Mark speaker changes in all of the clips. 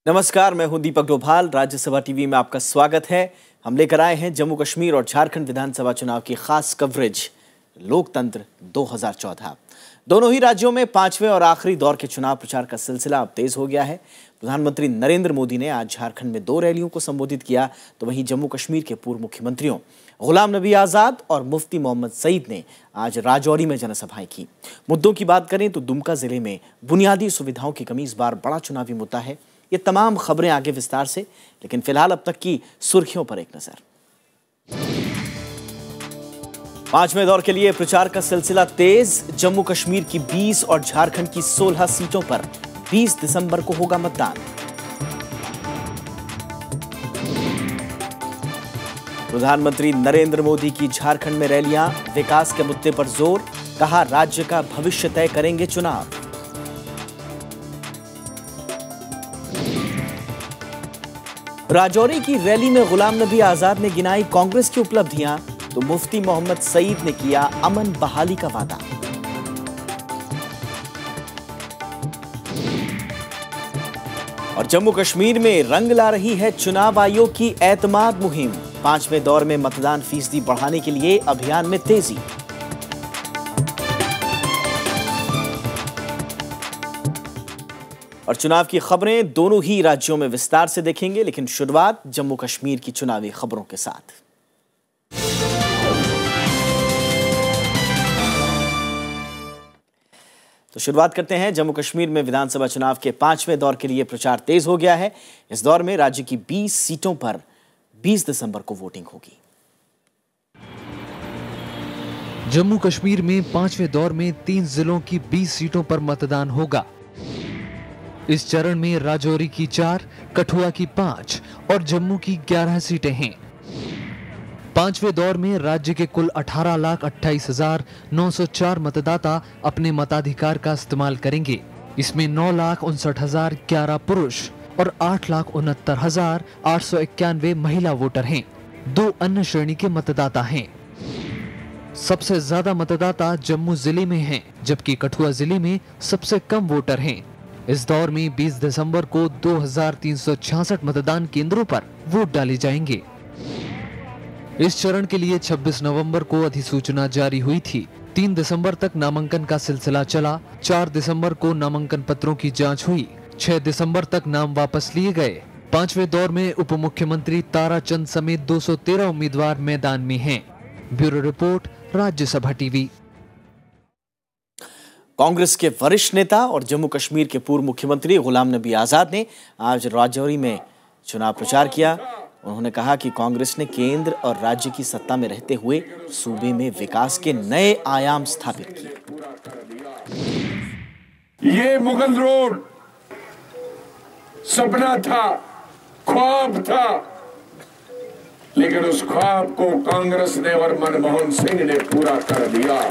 Speaker 1: नमस्कार, मैं हूं दीपक डोभाल। राज्यसभा टीवी में आपका स्वागत है। हम लेकर आए हैं जम्मू कश्मीर और झारखंड विधानसभा चुनाव की खास कवरेज लोकतंत्र 2014। दोनों ही राज्यों में पांचवें और आखिरी दौर के चुनाव प्रचार का सिलसिला अब तेज हो गया है। प्रधानमंत्री नरेंद्र मोदी ने आज झारखंड में 2 रैलियों को संबोधित किया, तो वहीं जम्मू कश्मीर के पूर्व मुख्यमंत्रियों गुलाम नबी आजाद और मुफ्ती मोहम्मद सईद ने आज राजौरी में जनसभाएं की। मुद्दों की बात करें तो दुमका जिले में बुनियादी सुविधाओं की कमी इस बार बड़ा चुनावी मुद्दा है। ये तमाम खबरें आगे विस्तार से, लेकिन फिलहाल अब तक की सुर्खियों पर एक नजर। पांचवें दौर के लिए प्रचार का सिलसिला तेज। जम्मू कश्मीर की 20 और झारखंड की 16 सीटों पर 20 दिसंबर को होगा मतदान। प्रधानमंत्री नरेंद्र मोदी की झारखंड में रैलियां, विकास के मुद्दे पर जोर, कहा राज्य का भविष्य तय करेंगे चुनाव। राजौरी की रैली में गुलाम नबी आजाद ने गिनाई कांग्रेस की उपलब्धियां, तो मुफ्ती मोहम्मद सईद ने किया अमन बहाली का वादा। और जम्मू कश्मीर में रंग ला रही है चुनाव आयोग की एतमाद मुहिम। पांचवें दौर में मतदान फीसदी बढ़ाने के लिए अभियान में तेजी। और चुनाव की खबरें दोनों ही राज्यों में विस्तार से देखेंगे, लेकिन शुरुआत जम्मू कश्मीर की चुनावी खबरों के साथ। तो शुरुआत करते हैं जम्मू कश्मीर में विधानसभा चुनाव के पांचवें दौर के लिए प्रचार तेज हो गया है। इस दौर में राज्य की 20 सीटों पर 20 दिसंबर को वोटिंग होगी।
Speaker 2: जम्मू कश्मीर में पांचवें दौर में 3 जिलों की 20 सीटों पर मतदान होगा। इस चरण में राजौरी की 4, कठुआ की 5 और जम्मू की 11 सीटें हैं। पांचवें दौर में राज्य के कुल 18,28,904 मतदाता अपने मताधिकार का इस्तेमाल करेंगे। इसमें 9,59,011 पुरुष और 8,69,891 महिला वोटर हैं। 2 अन्य श्रेणी के मतदाता हैं। सबसे ज्यादा मतदाता जम्मू जिले में हैं, जबकि कठुआ जिले में सबसे कम वोटर हैं। इस दौर में 20 दिसंबर को 2,366 मतदान केंद्रों पर वोट डाले जाएंगे। इस चरण के लिए 26 नवंबर को अधिसूचना जारी हुई थी। 3 दिसंबर तक नामांकन का सिलसिला चला। 4 दिसंबर को नामांकन पत्रों की जांच हुई। 6 दिसंबर तक नाम वापस लिए गए। पांचवें दौर में उप मुख्यमंत्री ताराचंद समेत 213 उम्मीदवार मैदान में हैं। Bureau report, Rajya Sabha TV.
Speaker 1: Congress के वरिष्ठ नेता और जम्मू कश्मीर के पूर्व मुख्यमंत्री गुलाम नबी आजाद ने आज राजौरी में चुनाव प्रचार किया। उन्होंने कहा कि कांग्रेस ने केंद्र और राज्य की सत्ता में रहते हुए सूबे में विकास के नए आयाम स्थापित किए।
Speaker 3: ये मुगल रोड सपना था, ख्वाब था, लेकिन उस ख्वाब को कांग्रेस ने और मनमोहन सिंह ने पूरा कर दिया।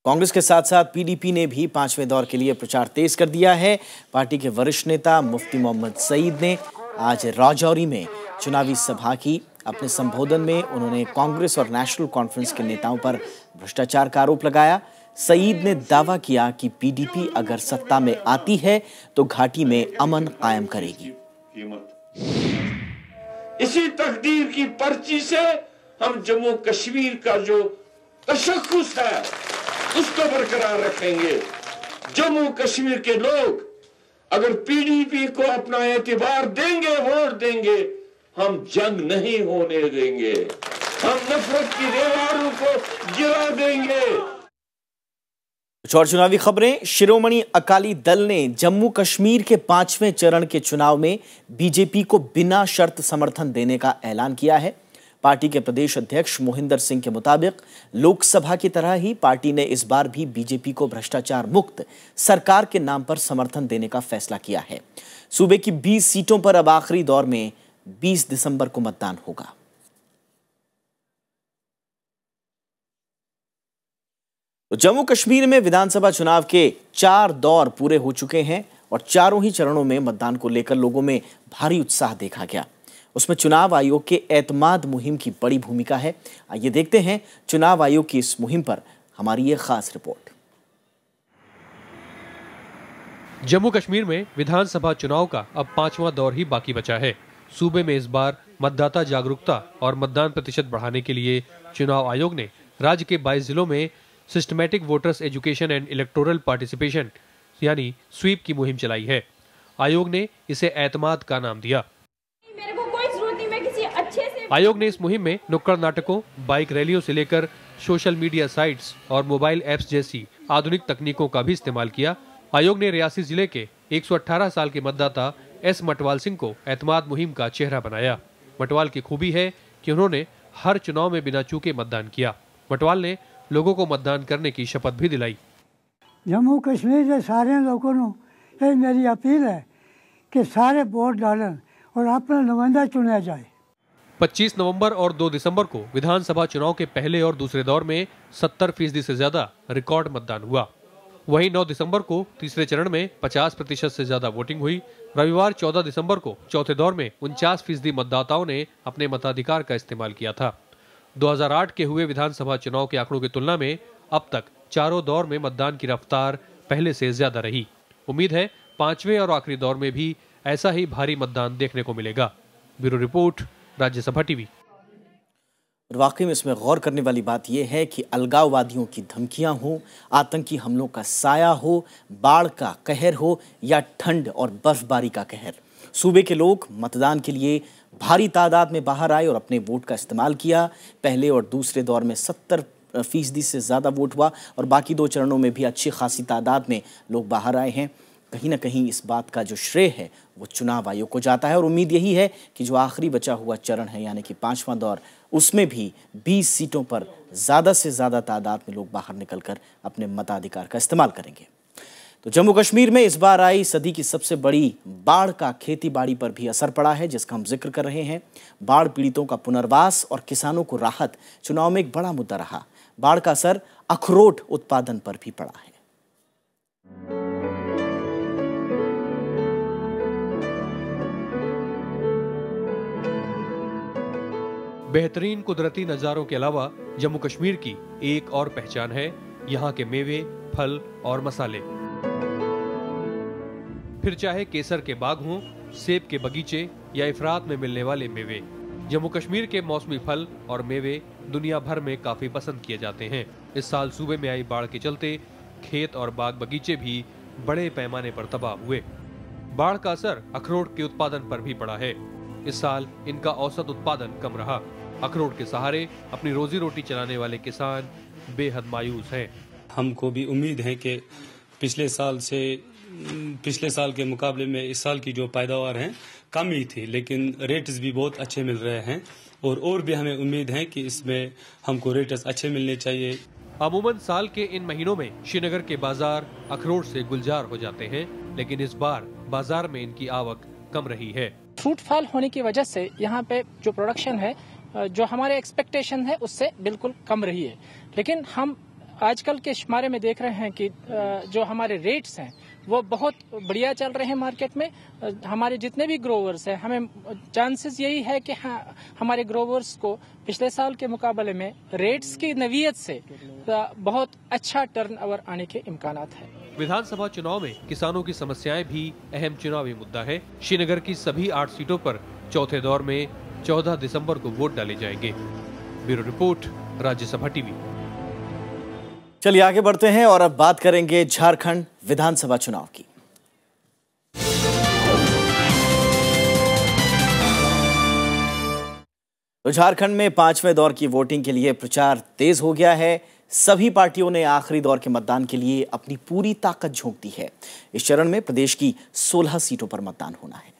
Speaker 1: कांग्रेस के साथ साथ पीडीपी ने भी पांचवें दौर के लिए प्रचार तेज कर दिया है। पार्टी के वरिष्ठ नेता मुफ्ती मोहम्मद सईद ने आज राजौरी में चुनावी सभा की। अपने संबोधन में उन्होंने कांग्रेस और नेशनल कॉन्फ्रेंस के नेताओं पर भ्रष्टाचार का आरोप लगाया। सईद ने दावा किया कि पीडीपी अगर सत्ता में आती है तो घाटी में अमन कायम करेगी।
Speaker 4: इसी तकदीर की पर्ची से हम जम्मू कश्मीर का जो तशख्खुस है उसको बरकरार रखेंगे। जम्मू कश्मीर के लोग अगर पीडीपी को अपना एतबार देंगे, वोट देंगे, हम जंग नहीं होने देंगे। हम नफरत की दीवारों को गिरा देंगे।
Speaker 1: कुछ और चुनावी खबरें। शिरोमणि अकाली दल ने जम्मू कश्मीर के 5वें चरण के चुनाव में बीजेपी को बिना शर्त समर्थन देने का ऐलान किया है। पार्टी के प्रदेश अध्यक्ष मोहिंदर सिंह के मुताबिक लोकसभा की तरह ही पार्टी ने इस बार भी बीजेपी को भ्रष्टाचार मुक्त सरकार के नाम पर समर्थन देने का फैसला किया है। सूबे की 20 सीटों पर अब आखिरी दौर में 20 दिसंबर को मतदान होगा। तो जम्मू कश्मीर में विधानसभा चुनाव के 4 दौर पूरे हो चुके हैं और चारों ही चरणों में मतदान को लेकर लोगों में भारी उत्साह देखा गया। उसमें चुनाव आयोग के एतमाद मुहिम की बड़ी भूमिका है। आइए देखते हैं चुनाव आयोग की इस मुहिम पर हमारी ये खास रिपोर्ट।
Speaker 5: जम्मू कश्मीर में विधानसभा चुनाव का अब 5वां दौर ही बाकी बचा है। सूबे में इस बार मतदाता जागरूकता और मतदान प्रतिशत बढ़ाने के लिए चुनाव आयोग ने राज्य के 22 जिलों में systematic voters education and electoral participation यानी स्वीप की मुहिम चलाई है। आयोग ने इसे एतमाद का नाम दिया।
Speaker 6: मेरे को कोई जरूरत नहीं, मैं किसी अच्छे से
Speaker 5: आयोग ने इस मुहिम में नुक्कड़ नाटकों, बाइक रैलियों से लेकर सोशल मीडिया साइट्स और मोबाइल ऐप्स जैसी आधुनिक तकनीकों का भी इस्तेमाल किया। आयोग ने रियासी जिले के 118 साल के मतदाता एस मटवाल सिंह को एतमाद मुहिम का चेहरा बनाया। मटवाल की खूबी है कि उन्होंने हर चुनाव में बिना चूके मतदान किया। मटवाल ने लोगों को मतदान करने की शपथ भी दिलाई।
Speaker 7: जम्मू कश्मीर के सारे लोगों को ये मेरी अपील है कि सारे वोट डालें और अपना नुमाइंदा चुना जाए।
Speaker 5: 25 नवंबर और 2 दिसंबर को विधानसभा चुनाव के पहले और दूसरे दौर में 70% से ज्यादा रिकॉर्ड मतदान हुआ। वहीं 9 दिसंबर को तीसरे चरण में 50% से ज्यादा वोटिंग हुई। रविवार 14 दिसंबर को चौथे दौर में 49% मतदाताओं ने अपने मताधिकार का इस्तेमाल किया था। 2008 के हुए विधानसभा चुनाव के आंकड़ों की तुलना में अब तक चारों दौर में मतदान की रफ्तार पहले से ज्यादा रही। उम्मीद है 5वें और आखिरी दौर में भी ऐसा ही भारी मतदान देखने को मिलेगा। Bureau report, Rajya Sabha TV.
Speaker 1: और वाकई में इसमें गौर करने वाली बात यह है कि अलगाववादियों की धमकियां हो, आतंकी हमलों का साया हो, बाढ़ का कहर हो या ठंड और बर्फबारी का कहर, सूबे के लोग मतदान के लिए भारी तादाद में बाहर आए और अपने वोट का इस्तेमाल किया। पहले और दूसरे दौर में 70% से ज़्यादा वोट हुआ और बाकी 2 चरणों में भी अच्छी खासी तादाद में लोग बाहर आए हैं। कहीं ना कहीं इस बात का जो श्रेय है वो चुनाव आयोग को जाता है और उम्मीद यही है कि जो आखिरी बचा हुआ चरण है यानी कि 5वां दौर, उसमें भी 20 सीटों पर ज़्यादा से ज़्यादा तादाद में लोग बाहर निकलकर अपने मताधिकार का इस्तेमाल करेंगे। तो जम्मू कश्मीर में इस बार आई सदी की सबसे बड़ी बाढ़ का खेती बाड़ी पर भी असर पड़ा है, जिसका हम जिक्र कर रहे हैं। बाढ़ पीड़ितों का पुनर्वास और किसानों को राहत चुनाव में एक बड़ा मुद्दा रहा। बाढ़ का असर अखरोट उत्पादन पर भी पड़ा है।
Speaker 5: बेहतरीन कुदरती नज़ारों के अलावा जम्मू कश्मीर की एक और पहचान है यहाँ के मेवे, फल और मसाले। फिर चाहे केसर के बाग हों, सेब के बगीचे या इफरात में मिलने वाले मेवे, जम्मू कश्मीर के मौसमी फल और मेवे दुनिया भर में काफी पसंद किए जाते हैं। इस साल सूबे में आई बाढ़ के चलते खेत और बाग बगीचे भी बड़े पैमाने पर तबाह हुए। बाढ़ का असर अखरोट के उत्पादन पर भी पड़ा है। इस साल इनका औसत उत्पादन कम रहा। अखरोट के सहारे अपनी रोजी रोटी चलाने वाले किसान बेहद मायूस हैं।
Speaker 8: हमको भी उम्मीद है कि पिछले साल के मुकाबले में इस साल की जो पैदावार है कम ही थी, लेकिन रेट्स भी बहुत अच्छे मिल रहे हैं और भी हमें उम्मीद है कि इसमें हमको रेट्स अच्छे मिलने चाहिए।
Speaker 5: अमूमन साल के इन महीनों में श्रीनगर के बाजार अखरोट से गुलजार हो जाते हैं, लेकिन इस बार बाजार में इनकी आवक कम रही है।
Speaker 9: फ्रूट फॉल होने की वजह से यहाँ पे जो प्रोडक्शन है, जो हमारे एक्सपेक्टेशन है उससे बिल्कुल कम रही है। लेकिन हम आजकल के शुमारे में देख रहे हैं कि जो हमारे रेट्स हैं वो बहुत बढ़िया चल रहे हैं मार्केट में। हमारे जितने भी ग्रोवर्स हैं, हमें चांसेस यही है कि हमारे ग्रोवर्स को पिछले साल के मुकाबले में रेट्स की नवीयत से बहुत अच्छा टर्नओवर आने के इम्कानात है।
Speaker 5: विधानसभा चुनाव में किसानों की समस्याएं भी अहम चुनावी मुद्दा है। श्रीनगर की सभी 8 सीटों पर चौथे दौर में 14 दिसंबर को वोट डाले जाएंगे। Bureau report, Rajya Sabha TV.
Speaker 1: चलिए आगे बढ़ते हैं और अब बात करेंगे झारखंड विधानसभा चुनाव की। तो झारखंड में 5वें दौर की वोटिंग के लिए प्रचार तेज हो गया है। सभी पार्टियों ने आखिरी दौर के मतदान के लिए अपनी पूरी ताकत झोंक दी है। इस चरण में प्रदेश की 16 सीटों पर मतदान होना है।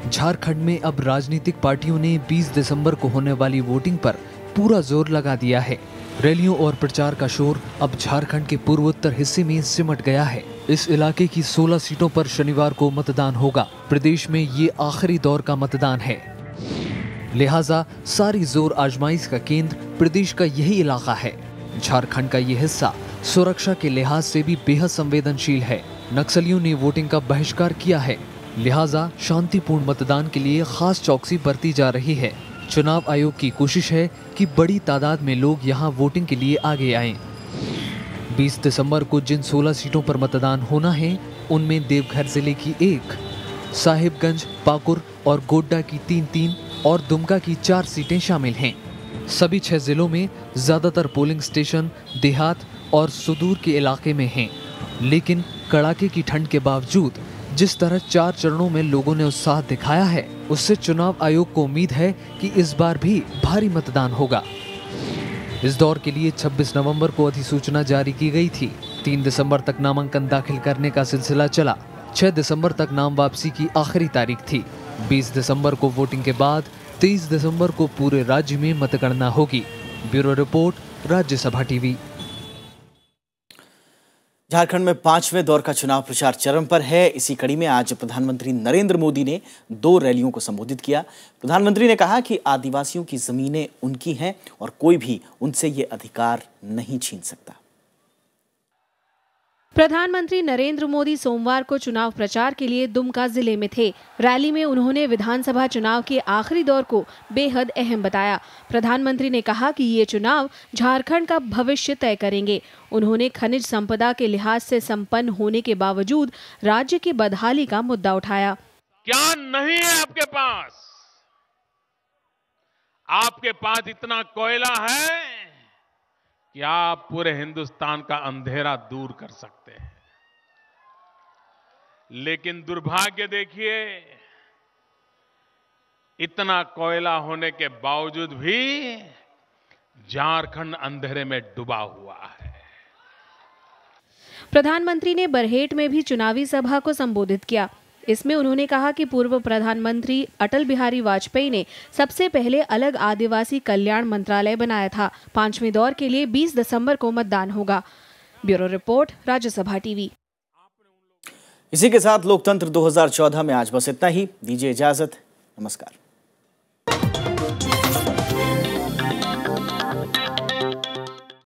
Speaker 2: झारखंड में अब राजनीतिक पार्टियों ने 20 दिसंबर को होने वाली वोटिंग पर पूरा जोर लगा दिया है। रैलियों और प्रचार का शोर अब झारखंड के पूर्वोत्तर हिस्से में सिमट गया है। इस इलाके की 16 सीटों पर शनिवार को मतदान होगा। प्रदेश में ये आखिरी दौर का मतदान है, लिहाजा सारी जोर आजमाइश का केंद्र प्रदेश का यही इलाका है। झारखंड का ये हिस्सा सुरक्षा के लिहाज से भी बेहद संवेदनशील है। नक्सलियों ने वोटिंग का बहिष्कार किया है, लिहाजा शांतिपूर्ण मतदान के लिए खास चौकसी बरती जा रही है। चुनाव आयोग की कोशिश है कि बड़ी तादाद में लोग यहां वोटिंग के लिए आगे आएं। 20 दिसंबर को जिन 16 सीटों पर मतदान होना है, उनमें देवघर जिले की 1, साहिबगंज, पाकुर और गोड्डा की 3-3 और दुमका की 4 सीटें शामिल हैं। सभी 6 जिलों में ज्यादातर पोलिंग स्टेशन देहात और सुदूर के इलाके में हैं। लेकिन कड़ाके की ठंड के बावजूद जिस तरह 4 चरणों में लोगों ने उत्साह दिखाया है, उससे चुनाव आयोग को उम्मीद है कि इस बार भी भारी मतदान होगा। इस दौर के लिए 26 नवंबर को अधिसूचना जारी की गई थी। 3 दिसंबर तक नामांकन दाखिल करने का सिलसिला चला। 6 दिसंबर तक नाम वापसी की आखिरी तारीख थी। 20 दिसंबर को वोटिंग के बाद 23 दिसंबर को पूरे राज्य में मतगणना होगी। Bureau report, Rajya Sabha TV.
Speaker 1: Jharkhand में 5वें दौर का चुनाव प्रचार चरम पर है। इसी कड़ी में आज प्रधानमंत्री नरेंद्र मोदी ने 2 रैलियों को संबोधित किया। प्रधानमंत्री ने कहा कि आदिवासियों की जमीनें उनकी हैं और कोई भी उनसे ये अधिकार नहीं छीन सकता।
Speaker 10: प्रधानमंत्री नरेंद्र मोदी सोमवार को चुनाव प्रचार के लिए दुमका जिले में थे। रैली में उन्होंने विधानसभा चुनाव के आखिरी दौर को बेहद अहम बताया। प्रधानमंत्री ने कहा कि ये चुनाव झारखंड का भविष्य तय करेंगे। उन्होंने खनिज संपदा के लिहाज से संपन्न होने के बावजूद राज्य की बदहाली का मुद्दा उठाया।
Speaker 11: क्या नहीं है आपके पास? आपके पास इतना कोयला है कि आप पूरे हिंदुस्तान का अंधेरा दूर कर सकते हैं। लेकिन दुर्भाग्य देखिए, इतना कोयला होने के बावजूद भी झारखंड अंधेरे में डूबा हुआ है।
Speaker 10: प्रधानमंत्री ने बरहेट में भी चुनावी सभा को संबोधित किया। इसमें उन्होंने कहा कि पूर्व प्रधानमंत्री अटल बिहारी वाजपेयी ने सबसे पहले अलग आदिवासी कल्याण मंत्रालय बनाया था। 5वें दौर के लिए 20 दिसंबर को मतदान होगा। Bureau report, Rajya Sabha TV.
Speaker 1: इसी के साथ लोकतंत्र 2014 में आज बस इतना ही। दीजिए इजाजत। नमस्कार।